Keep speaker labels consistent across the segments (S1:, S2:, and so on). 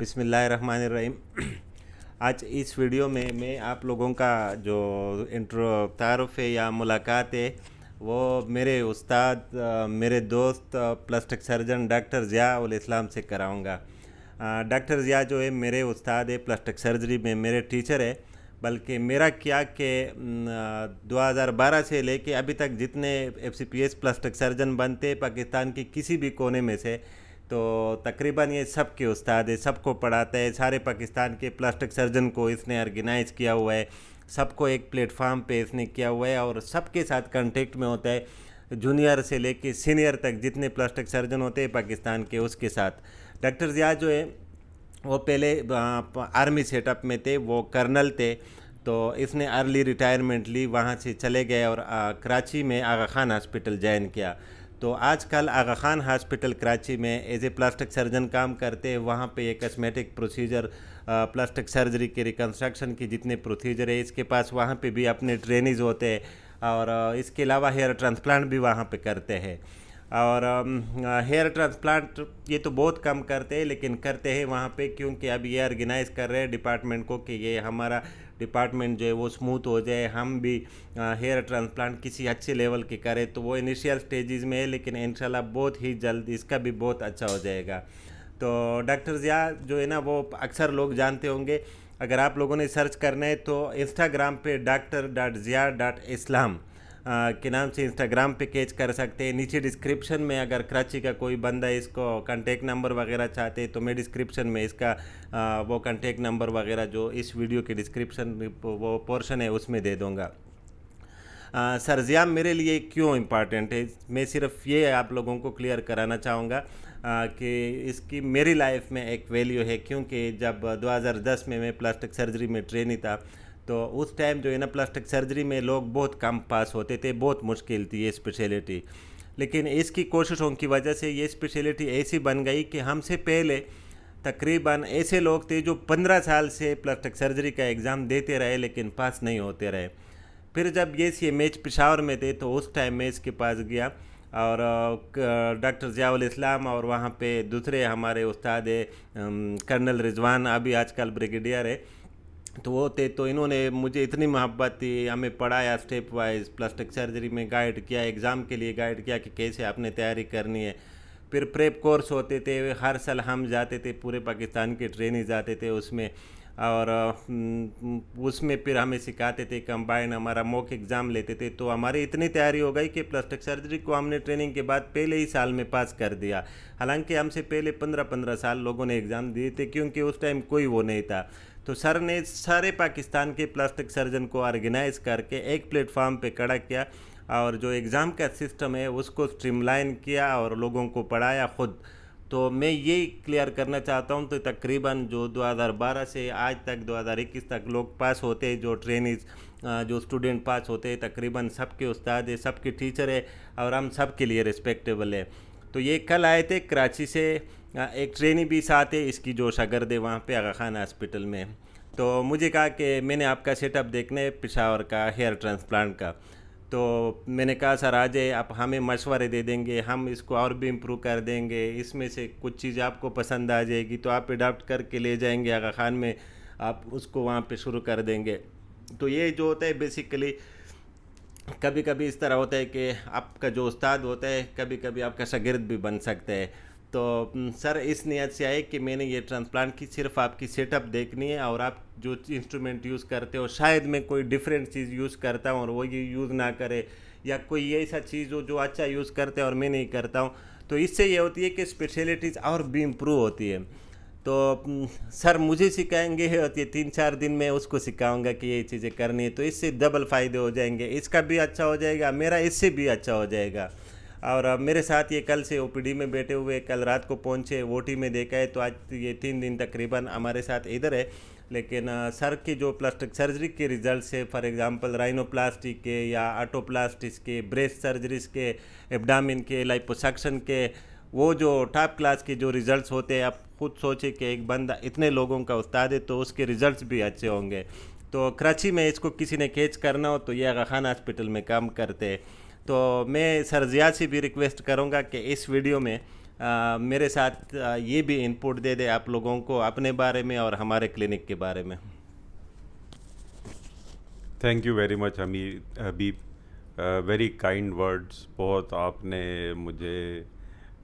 S1: बिस्मिल्लाहिर्रहमानिर्रहीम। आज इस वीडियो में मैं आप लोगों का जो इंट्रो तारुफ़ है या मुलाकात है वो मेरे उस्ताद मेरे दोस्त plastic surgeon doctor Zia ul Islam से कराऊंगा। डॉक्टर ज़िया जो है मेरे उस्ताद है प्लास्टिक सर्जरी में, मेरे टीचर है। बल्कि मेरा क्या कि 2012 से लेके अभी तक जितने एफसीपीएस प्लास्टिक सर्जन बनते पाकिस्तान के किसी भी कोने में से, तो तकरीबन ये सब के उस्ताद है, सबको पढ़ाता है। सारे पाकिस्तान के प्लास्टिक सर्जन को इसने ऑर्गेनाइज़ किया हुआ है, सबको एक प्लेटफार्म पे इसने किया हुआ है और सबके साथ कांटेक्ट में होता है, जूनियर से लेके सीनियर तक जितने प्लास्टिक सर्जन होते हैं पाकिस्तान के, उसके साथ। डॉक्टर ज़िया जो है वो पहले आर्मी सेटअप में थे, वो कर्नल थे। तो इसने अर्ली रिटायरमेंट ली, वहाँ से चले गए और कराची में आगा खान हॉस्पिटल ज्वाइन किया। तो आजकल आगा खान हॉस्पिटल कराची में एज ए प्लास्टिक सर्जन काम करते हैं। वहाँ पे एक कस्मेटिक प्रोसीजर, प्लास्टिक सर्जरी के रिकन्स्ट्रक्शन की जितने प्रोसीजर है इसके पास वहाँ पे भी अपने ट्रेनीज होते हैं। और इसके अलावा हेयर ट्रांसप्लांट भी वहाँ पे करते हैं। और हेयर ट्रांसप्लांट ये तो बहुत कम करते हैं, लेकिन करते हैं वहाँ पे, क्योंकि अब ये ऑर्गेनाइज़ कर रहे हैं डिपार्टमेंट को कि ये हमारा डिपार्टमेंट जो है वो स्मूथ हो जाए, हम भी हेयर ट्रांसप्लांट किसी अच्छे लेवल के करें। तो वो इनिशियल स्टेजेस में है, लेकिन इंशाल्लाह बहुत ही जल्द इसका भी बहुत अच्छा हो जाएगा। तो डॉक्टर ज़िया जो है ना वो अक्सर लोग जानते होंगे। अगर आप लोगों ने सर्च करना है तो इंस्टाग्राम पे dr.zia.islam के नाम से इंस्टाग्राम पे कैच कर सकते हैं। नीचे डिस्क्रिप्शन में अगर कराची का कोई बंदा इसको कांटेक्ट नंबर वगैरह चाहते हैं तो मैं डिस्क्रिप्शन में इसका वो कांटेक्ट नंबर वगैरह जो इस वीडियो के डिस्क्रिप्शन में वो पोर्शन है उसमें दे दूँगा। सर ज़िया मेरे लिए क्यों इम्पॉर्टेंट है, मैं सिर्फ ये आप लोगों को क्लियर कराना चाहूँगा कि इसकी मेरी लाइफ में एक वैल्यू है। क्योंकि जब 2010 में मैं प्लास्टिक सर्जरी में ट्रेनी था, तो उस टाइम जो है ना प्लास्टिक सर्जरी में लोग बहुत कम पास होते थे, बहुत मुश्किल थी ये स्पेशलिटी। लेकिन इसकी कोशिशों की वजह से ये स्पेशलिटी ऐसी बन गई कि हमसे पहले तकरीबन ऐसे लोग थे जो 15 साल से प्लास्टिक सर्जरी का एग्ज़ाम देते रहे लेकिन पास नहीं होते रहे। फिर जब ये मैच पेशावर में थे तो उस टाइम मैं इसके पास गया और डॉक्टर ज़िया उल इस्लाम और वहाँ पे दूसरे हमारे उस्ताद है कर्नल रिजवान, अभी आजकल ब्रिगेडियर है, तो वो थे। तो इन्होंने मुझे इतनी मोहब्बत थी, हमें पढ़ाया स्टेप वाइज, प्लास्टिक सर्जरी में गाइड किया, एग्ज़ाम के लिए गाइड किया कि कैसे आपने तैयारी करनी है। फिर प्रेप कोर्स होते थे, हर साल हम जाते थे, पूरे पाकिस्तान के ट्रेनिंग जाते थे उसमें। और उसमें फिर हमें सिखाते थे, कंबाइन हमारा मॉक एग्ज़ाम लेते थे। तो हमारी इतनी तैयारी हो गई कि प्लास्टिक सर्जरी को हमने ट्रेनिंग के बाद पहले ही साल में पास कर दिया। हालांकि हमसे पहले 15-15 साल लोगों ने एग्ज़ाम दिए थे, क्योंकि उस टाइम कोई वो नहीं था। तो सर ने सारे पाकिस्तान के प्लास्टिक सर्जन को ऑर्गेनाइज करके एक प्लेटफार्म पे खड़ा किया और जो एग्ज़ाम का सिस्टम है उसको स्ट्रीमलाइन किया और लोगों को पढ़ाया खुद। तो मैं ये क्लियर करना चाहता हूँ, तो तकरीबन जो 2012 से आज तक 2021 तक लोग पास होते हैं, जो ट्रेनीज जो स्टूडेंट पास होते हैं, तकरीबन सबके उस्ताद है, सबके टीचर है और हम सब के लिए रिस्पेक्टेबल है। तो ये कल आए थे कराची से, एक ट्रेनी भी साथ है इसकी जो शागिर्द है वहाँ पे आगा खान हॉस्पिटल में। तो मुझे कहा कि मैंने आपका सेटअप देखना है पेशावर का हेयर ट्रांसप्लांट का। तो मैंने कहा सर आ जाए, आप हमें मशवरे दे देंगे, हम इसको और भी इम्प्रूव कर देंगे, इसमें से कुछ चीज़ आपको पसंद आ जाएगी तो आप अडाप्ट करके ले जाएंगे आगा खान में, आप उसको वहाँ पे शुरू कर देंगे। तो ये जो होता है बेसिकली, कभी कभी इस तरह होता है कि आपका जो उस्ताद होता है कभी कभी आपका शागिर्द भी बन सकता है। तो सर इस नियत से आए कि मैंने ये ट्रांसप्लांट की सिर्फ आपकी सेटअप देखनी है और आप जो इंस्ट्रूमेंट यूज़ करते हो, शायद मैं कोई डिफरेंट चीज़ यूज़ करता हूँ और वो ये यूज़ ना करे, या कोई ऐसा चीज़ हो जो अच्छा यूज़ करते हैं और मैं नहीं करता हूँ। तो इससे ये होती है कि स्पेशलिटीज़ और भी इम्प्रूव होती है। तो सर मुझे सिखाएंगे होती है 3-4 दिन में उसको सिखाऊंगा कि ये चीज़ें करनी है, तो इससे डबल फ़ायदे हो जाएंगे, इसका भी अच्छा हो जाएगा, मेरा इससे भी अच्छा हो जाएगा। और मेरे साथ ये कल से ओपीडी में बैठे हुए, कल रात को पहुँचे, ओटी में देखा है, तो आज ये 3 दिन तकरीबन हमारे साथ इधर है। लेकिन सर की जो प्लास्टिक सर्जरी के रिजल्ट्स है, फॉर एग्जांपल राइनोप्लास्टी के या आटोप्लास्टिस के, ब्रेस्ट सर्जरीज के, एब्डामिन के, लाइपोसक्शन के, वो जो टॉप क्लास के जो रिज़ल्ट्स होते हैं, आप खुद सोचे कि एक बंदा इतने लोगों का उस्ताद है तो उसके रिज़ल्ट्स भी अच्छे होंगे। तो कराची में इसको किसी ने कैच करना हो तो ये आगा खान हॉस्पिटल में काम करते हैं। तो मैं सर ज़िया से भी रिक्वेस्ट करूँगा कि इस वीडियो में मेरे साथ ये भी इनपुट दे दे आप लोगों को अपने बारे में और हमारे क्लिनिक के बारे में।
S2: Thank you very much Habib, very kind words. बहुत आपने मुझे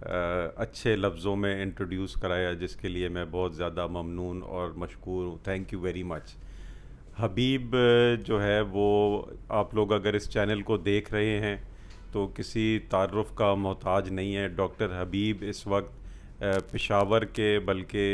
S2: अच्छे लफ्ज़ों में इंट्रोड्यूस कराया, जिसके लिए मैं बहुत ज़्यादा ममनून और मशकूर हूँ। Thank you very much. Habib जो है वो, आप लोग अगर इस चैनल को देख रहे हैं तो किसी तारुफ का मोहताज नहीं है। डॉक्टर हबीब इस वक्त पेशावर के बल्कि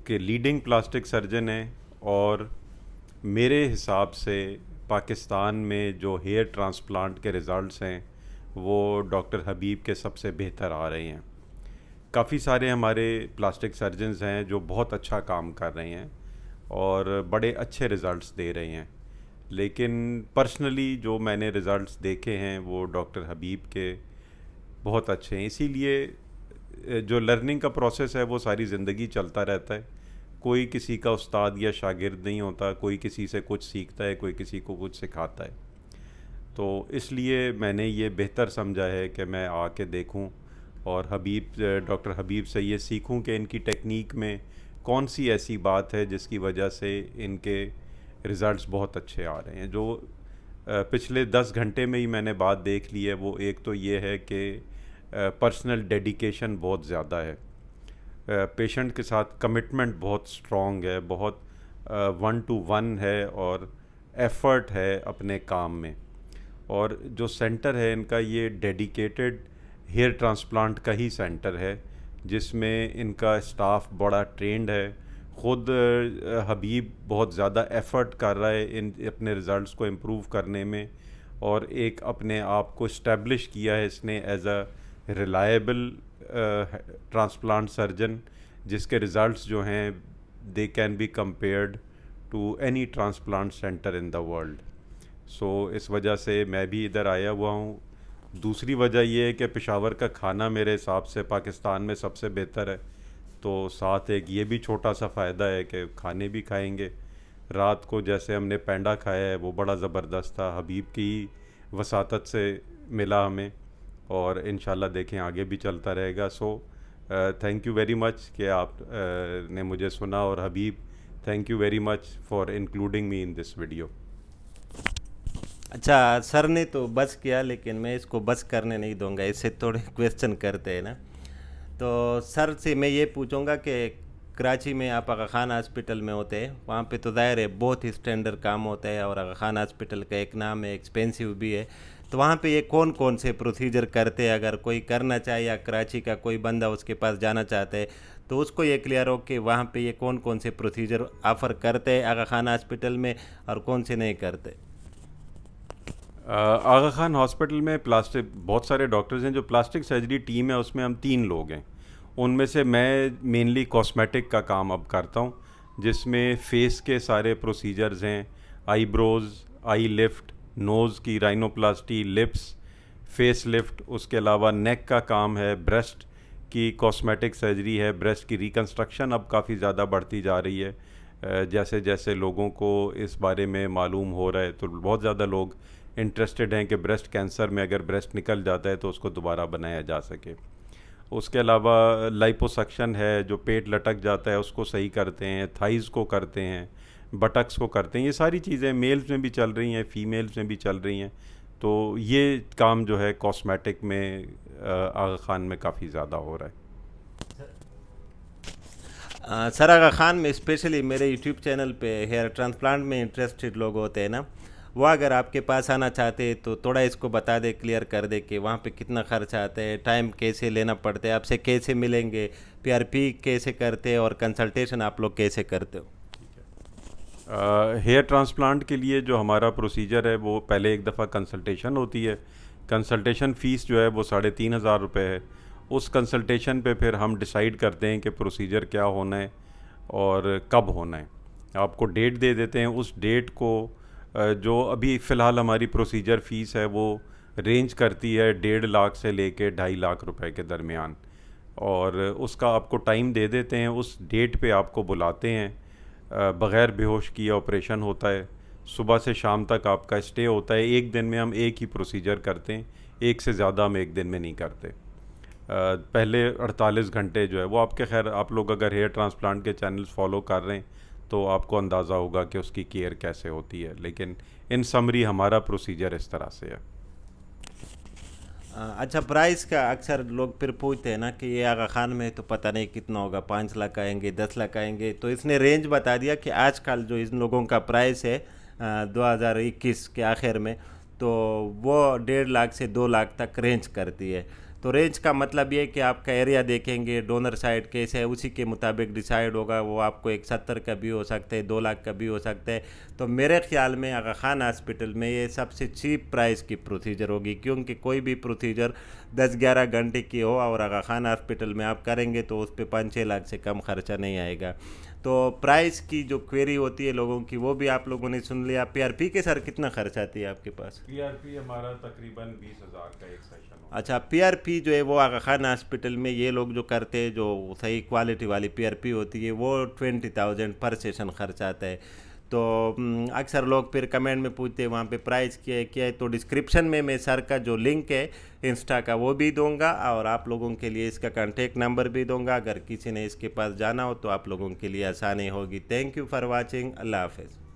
S2: के लीडिंग प्लास्टिक सर्जन हैं, और मेरे हिसाब से पाकिस्तान में जो हेयर ट्रांसप्लांट के रिज़ल्ट्स हैं वो डॉक्टर हबीब के सबसे बेहतर आ रहे हैं। काफ़ी सारे हमारे प्लास्टिक सर्जन्स हैं जो बहुत अच्छा काम कर रहे हैं और बड़े अच्छे रिज़ल्ट्स दे रहे हैं, लेकिन पर्सनली जो मैंने रिज़ल्ट्स देखे हैं वो डॉक्टर हबीब के बहुत अच्छे हैं। इसीलिए जो लर्निंग का प्रोसेस है वो सारी ज़िंदगी चलता रहता है। कोई किसी का उस्ताद या शागिर्द नहीं होता, कोई किसी से कुछ सीखता है, कोई किसी को कुछ सिखाता है। तो इसलिए मैंने ये बेहतर समझा है कि मैं आके देखूं और डॉक्टर हबीब से ये सीखूं कि इनकी टेक्निक में कौन सी ऐसी बात है जिसकी वजह से इनके रिज़ल्ट्स बहुत अच्छे आ रहे हैं। जो पिछले 10 घंटे में ही मैंने बात देख ली है, वो एक तो ये है कि पर्सनल डेडिकेशन बहुत ज़्यादा है, पेशेंट के साथ कमिटमेंट बहुत स्ट्रॉन्ग है, बहुत 1-to-1 है और एफ़र्ट है अपने काम में। और जो सेंटर है इनका, ये डेडिकेटेड हेयर ट्रांसप्लांट का ही सेंटर है, जिसमें इनका स्टाफ बड़ा ट्रेंड है। ख़ुद हबीब बहुत ज़्यादा एफ़र्ट कर रहा है इन अपने रिज़ल्ट्स को इम्प्रूव करने में, और एक अपने आप को इस्टेब्लिश किया है इसने as a reliable transplant surgeon, जिसके रिज़ल्ट्स जो हैं they can be compared to any transplant centre in the world. So इस वजह से मैं भी इधर आया हुआ हूँ। दूसरी वजह यह है कि पेशावर का खाना मेरे हिसाब से पाकिस्तान में सबसे बेहतर है, तो साथ एक ये भी छोटा सा फ़ायदा है कि खाने भी खाएंगे। रात को जैसे हमने पेंडा खाया है वो बड़ा ज़बरदस्त था, हबीब की वसातत से मिला हमें, और इंशाल्लाह देखें आगे भी चलता रहेगा। So thank you very much कि आप ने मुझे सुना, और Habib thank you very much for including me in this video.
S1: अच्छा, सर ने तो बस किया, लेकिन मैं इसको बस करने नहीं दूंगा, इससे थोड़े क्वेश्चन करते हैं ना। तो सर से मैं ये पूछूंगा कि कराची में आप आगा खान हॉस्पिटल में होते हैं, वहाँ पे तो ज़ाहिर है बहुत ही स्टैंडर्ड काम होता है, और आगा खान हॉस्पिटल का एक नाम है, एक्सपेंसिव भी है। तो वहाँ पे ये कौन कौन से प्रोसीजर करते हैं, अगर कोई करना चाहे या कराची का कोई बंदा उसके पास जाना चाहता है तो उसको ये क्लियर हो कि वहाँ पे ये कौन कौन से प्रोसीजर ऑफ़र करते हैं आगा खान हॉस्पिटल में और कौन से नहीं करते।
S2: आगा खान हॉस्पिटल में प्लास्टिक बहुत सारे डॉक्टर्स हैं। जो प्लास्टिक सर्जरी टीम है उसमें हम 3 लोग हैं। उनमें से मैं मेनली कॉस्मेटिक का काम अब करता हूँ, जिसमें फेस के सारे प्रोसीजर्स हैं, आईब्रोज़, आई लिफ्ट, नोज़ की राइनोप्लास्टी, लिप्स, फेस लिफ्ट। उसके अलावा नेक का काम है, ब्रेस्ट की कॉस्मेटिक सर्जरी है, ब्रेस्ट की रिकन्स्ट्रक्शन अब काफ़ी ज़्यादा बढ़ती जा रही है। जैसे जैसे लोगों को इस बारे में मालूम हो रहा है तो बहुत ज़्यादा लोग इंटरेस्टेड हैं कि ब्रेस्ट कैंसर में अगर ब्रेस्ट निकल जाता है तो उसको दोबारा बनाया जा सके। उसके अलावा लाइपोसक्शन है, जो पेट लटक जाता है उसको सही करते हैं, थाइज़ को करते हैं, बटक्स को करते हैं। ये सारी चीज़ें मेल्स में भी चल रही हैं, फीमेल्स में भी चल रही हैं। तो ये काम जो है कॉस्मेटिक में आगा खान में काफ़ी ज़्यादा हो रहा है।
S1: सर आगा खान में स्पेशली मेरे यूट्यूब चैनल पे हेयर ट्रांसप्लांट में इंटरेस्टेड लोग होते हैं ना, वो अगर आपके पास आना चाहते हैं तो थोड़ा इसको बता दे, क्लियर कर दे कि वहाँ पे कितना खर्च आता है, टाइम कैसे लेना पड़ता है, आपसे कैसे मिलेंगे, पीआरपी कैसे करते हैं और कंसल्टेशन आप लोग कैसे करते हो।
S2: हेयर ट्रांसप्लांट के लिए जो हमारा प्रोसीजर है वो पहले एक दफ़ा कंसल्टेशन होती है। कंसल्टेशन फ़ीस जो है वो 3,500 रुपये है। उस कंसल्टेशन पे फिर हम डिसाइड करते हैं कि प्रोसीजर क्या होना है और कब होना है। आपको डेट दे देते हैं। उस डेट को जो अभी फ़िलहाल हमारी प्रोसीजर फ़ीस है वो रेंज करती है 1.5 लाख से लेके 2.5 लाख रुपए के दरमियान, और उसका आपको टाइम दे देते हैं। उस डेट पे आपको बुलाते हैं, बग़ैर बेहोश किए ऑपरेशन होता है, सुबह से शाम तक आपका स्टे होता है। एक दिन में हम एक ही प्रोसीजर करते हैं, एक से ज़्यादा हम एक दिन में नहीं करते। पहले 48 घंटे जो है वो आपके, खैर आप लोग अगर हेयर ट्रांसप्लांट के चैनल्स फॉलो कर रहे हैं तो आपको अंदाज़ा होगा कि उसकी केयर कैसे होती है, लेकिन इन समरी हमारा प्रोसीजर इस तरह से है।
S1: अच्छा, प्राइस का अक्सर लोग फिर पूछते हैं ना कि ये आगा खान में तो पता नहीं कितना होगा, 5 लाख आएंगे, 10 लाख आएंगे, तो इसने रेंज बता दिया कि आजकल जो इन लोगों का प्राइस है 2021 के आखिर में, तो वो 1.5 लाख से 2 लाख तक रेंज करती है। तो रेंज का मतलब ये है कि आपका एरिया देखेंगे, डोनर साइड कैसे है, उसी के मुताबिक डिसाइड होगा। वो आपको एक 70 का भी हो सकता है, 2 लाख का भी हो सकता है। तो मेरे ख्याल में आगा खान हॉस्पिटल में ये सबसे चीप प्राइस की प्रोसीजर होगी, क्योंकि कोई भी प्रोसीजर 10-11 घंटे की हो और आगा खान हॉस्पिटल में आप करेंगे तो उस पर 5-6 लाख से कम खर्चा नहीं आएगा। तो प्राइस की जो क्वेरी होती है लोगों की, वो भी आप लोगों ने सुन लिया। पीआरपी के सर कितना खर्च आती है आपके पास?
S2: पीआरपी हमारा तकरीबन 20,000 का एक सेशन होता
S1: अच्छा, पीआरपी जो है वो आगा खान हॉस्पिटल में ये लोग जो करते हैं, जो सही क्वालिटी वाली पीआरपी होती है, वो 20,000 पर सेशन खर्च आता है। तो अक्सर लोग फिर कमेंट में पूछते हैं वहाँ पे प्राइस क्या है। तो डिस्क्रिप्शन में मैं सर का जो लिंक है इंस्टा का वो भी दूंगा, और आप लोगों के लिए इसका कॉन्टेक्ट नंबर भी दूंगा। अगर किसी ने इसके पास जाना हो तो आप लोगों के लिए आसानी होगी। Thank you for watching. अल्लाह हाफिज़।